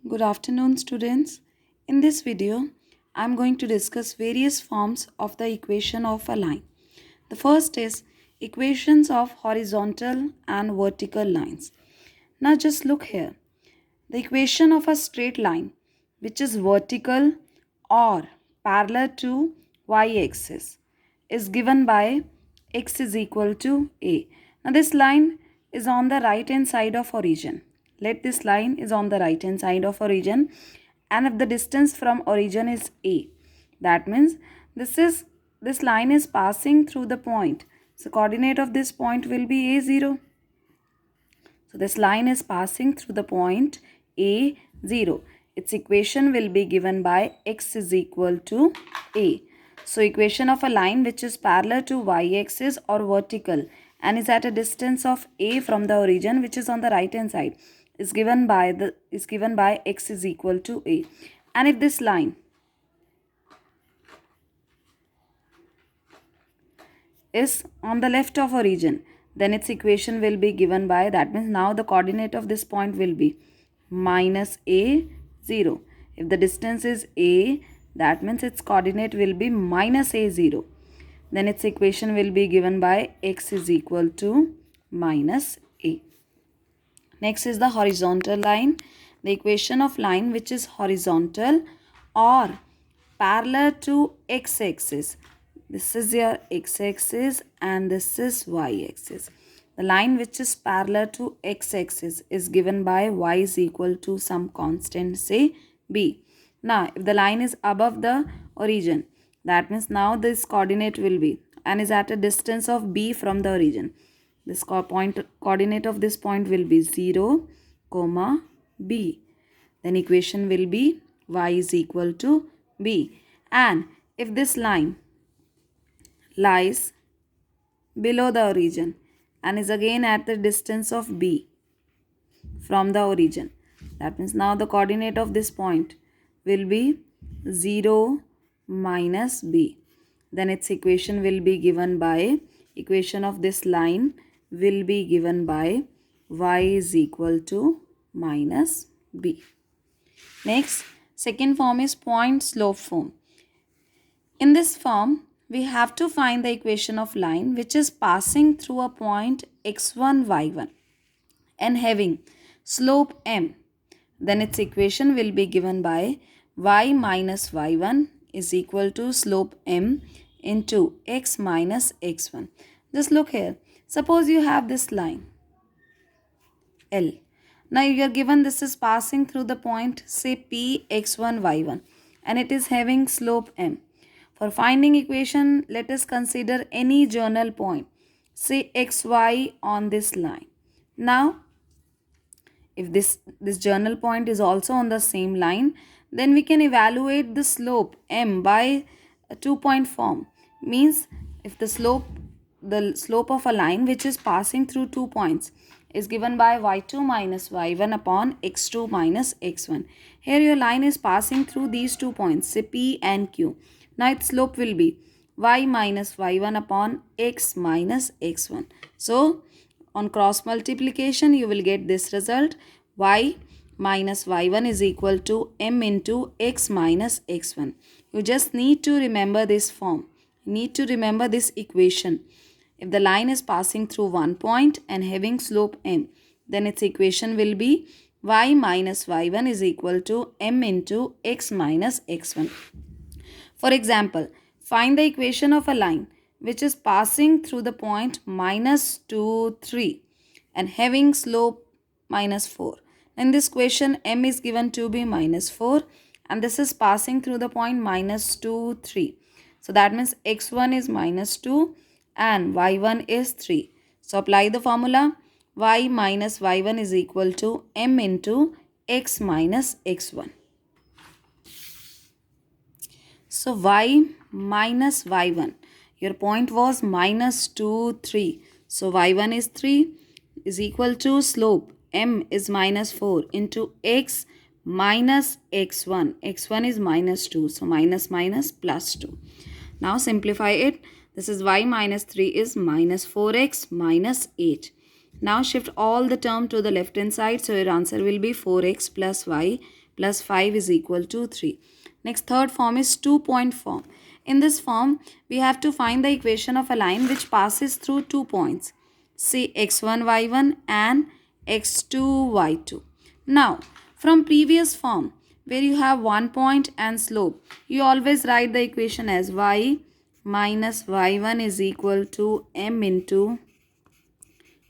Good afternoon, students. In this video, I am going to discuss various forms of the equation of a line. The first is equations of horizontal and vertical lines. Now just look here. The equation of a straight line which is vertical or parallel to y-axis is given by x is equal to a. Now this line is on the right hand side of origin. Let this line is on the right hand side of origin, and if the distance from origin is a, that means this line is passing through the point. So coordinate of this point will be a0. So this line is passing through the point A0. Its equation will be given by x is equal to a. So equation of a line which is parallel to y-axis or vertical and is at a distance of a from the origin, which is on the right hand side, is given by x is equal to a. And if this line is on the left of origin, then its equation will be given by, that means now the coordinate of this point will be minus a0. If the distance is a, that means its coordinate will be minus a0. Then its equation will be given by x is equal to minus a. Next is the horizontal line. The equation of line which is horizontal or parallel to x-axis. This is your x-axis and this is y-axis. The line which is parallel to x-axis is given by y is equal to some constant, say b. Now, if the line is above the origin, that means now this coordinate will be and is at a distance of b from the origin. This coordinate of this point will be 0, comma, b. Then equation will be y is equal to b. And if this line lies below the origin and is again at the distance of b from the origin, that means now the coordinate of this point will be 0 minus b. Then its equation will be given by, equation of this line will be given by y is equal to minus b. Next, second form is point slope form. In this form, we have to find the equation of line which is passing through a point x1, y1 and having slope m. Then its equation will be given by y minus y1 is equal to slope m into x minus x1. Just look here. Suppose you have this line L. Now you are given this is passing through the point say P x1 y1 and it is having slope m. For finding equation, let us consider any journal point, say xy on this line. Now if this journal point is also on the same line, then we can evaluate the slope m by a 2-point form. Means if the slope of a line which is passing through 2 points is given by y2 minus y1 upon x2 minus x1. Here your line is passing through these 2 points, say P and Q. Now its slope will be y minus y1 upon x minus x1. So on cross multiplication you will get this result, y minus y1 is equal to m into x minus x1. You just need to remember this form. You need to remember this equation. If the line is passing through one point and having slope m, then its equation will be y minus y1 is equal to m into x minus x1. For example, find the equation of a line which is passing through the point minus 2, 3 and having slope minus 4. In this equation, m is given to be minus 4 and this is passing through the point minus 2, 3. So that means x1 is minus 2 and y1 is 3. So apply the formula, y minus y1 is equal to m into x minus x1. So y minus y1, your point was minus 2, 3. So y1 is 3 is equal to slope m is minus 4 into x minus x1. x1 is minus 2. So minus minus plus 2. Now simplify it. This is y minus 3 is minus 4x minus 8. Now shift all the term to the left hand side. So your answer will be 4x plus y plus 5 is equal to 3. Next, third form is 2-point form. In this form, we have to find the equation of a line which passes through 2 points. Say x1, y1 and x2, y2. Now, from previous form, where you have 1 point and slope, you always write the equation as y minus y1 is equal to m into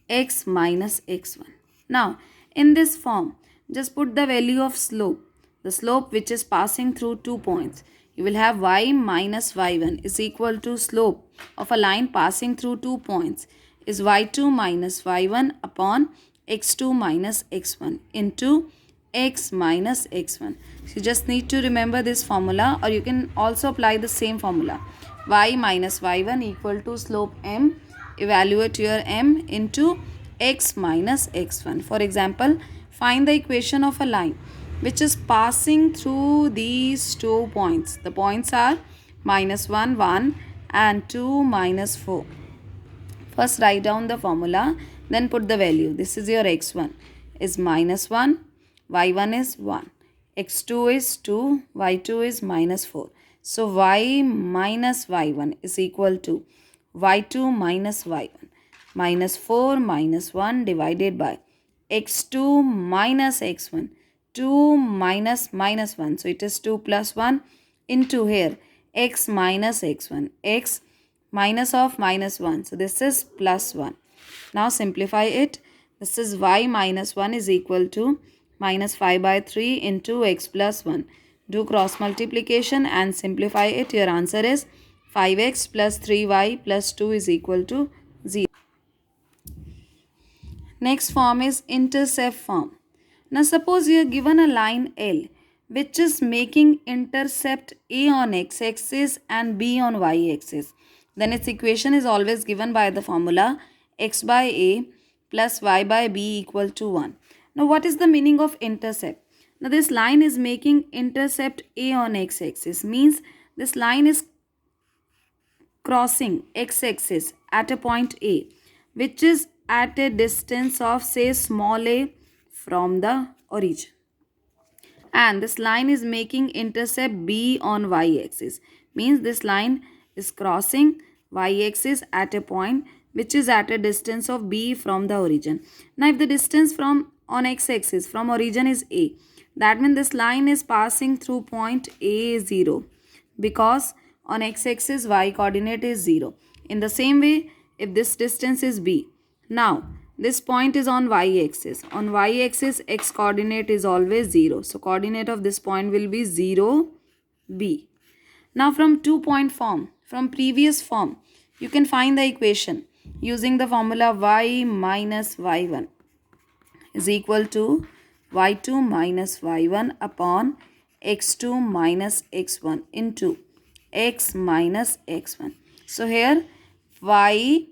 x minus x1. Now, in this form, just put the value of slope, the slope which is passing through 2 points. You will have y minus y1 is equal to slope of a line passing through 2 points is y2 minus y1 upon x2 minus x1 into x minus x1. So you just need to remember this formula, or you can also apply the same formula. Y minus y1 equal to slope m, evaluate your m, into x minus x1. For example, find the equation of a line which is passing through these 2 points. The points are minus 1, 1 and 2, minus 4. First write down the formula, then put the value. This is your x1 is minus 1, y1 is 1, x2 is 2, y2 is minus 4. So y minus y1 is equal to y2 minus y1 minus 4 minus 1 divided by x2 minus x1, 2 minus minus 1. So it is 2 plus 1 into here x minus x1, x minus of minus 1. So this is plus 1. Now simplify it. This is y minus 1 is equal to minus 5 by 3 into x plus 1. Do cross multiplication and simplify it. Your answer is 5x plus 3y plus 2 is equal to 0. Next form is intercept form. Now suppose you are given a line L which is making intercept A on x-axis and B on y-axis. Then its equation is always given by the formula x by A plus y by B equal to 1. Now what is the meaning of intercept? Now this line is making intercept A on x-axis, means this line is crossing x-axis at a point A which is at a distance of say small a from the origin. And this line is making intercept B on y-axis, means this line is crossing y-axis at a point which is at a distance of B from the origin. Now if the distance from on x-axis from origin is A, that means this line is passing through point A0, because on x-axis y coordinate is 0. In the same way, if this distance is B, now this point is on y-axis. On y-axis x coordinate is always 0. So coordinate of this point will be 0, B. Now from 2-point form, from previous form, you can find the equation using the formula y minus y1 is equal to y2 minus y1 upon x2 minus x1 into x minus x1. So here y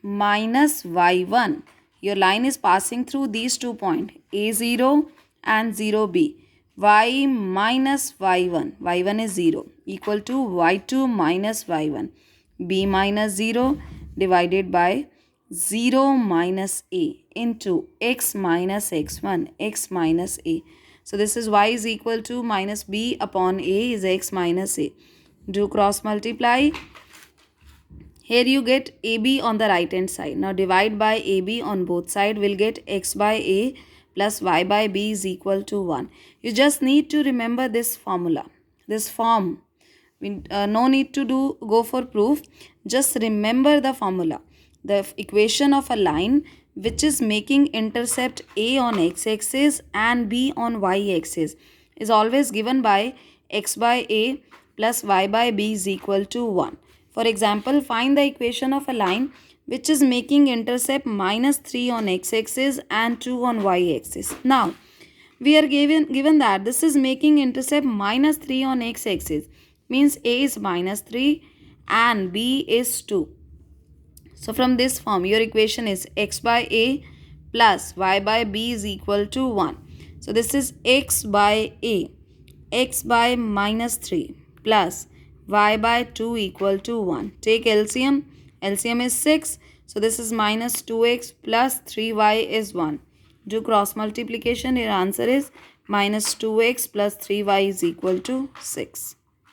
minus y1, your line is passing through these 2 points A0 and 0B. Y minus y1, y1 is 0, equal to y2 minus y1, b minus 0 divided by 0 minus a into x minus x1, x minus a. So this is y is equal to minus b upon a is x minus a. Do cross multiply. Here you get AB on the right hand side. Now divide by AB on both sides, will get x by A plus y by B is equal to 1. You just need to remember this formula, this form. No need to go for proof. Just remember the formula. The equation of a line which is making intercept A on x-axis and B on y-axis is always given by x by A plus y by B is equal to 1. For example, find the equation of a line which is making intercept minus 3 on x-axis and 2 on y-axis. Now, we are given that this is making intercept minus 3 on x-axis, means A is minus 3 and B is 2. So, from this form, your equation is x by A plus y by B is equal to 1. So, this is x by A, x by minus 3 plus y by 2 equal to 1. Take LCM. LCM is 6. So this is minus 2x plus 3y is 1. Do cross multiplication. Your answer is minus 2x plus 3y is equal to 6.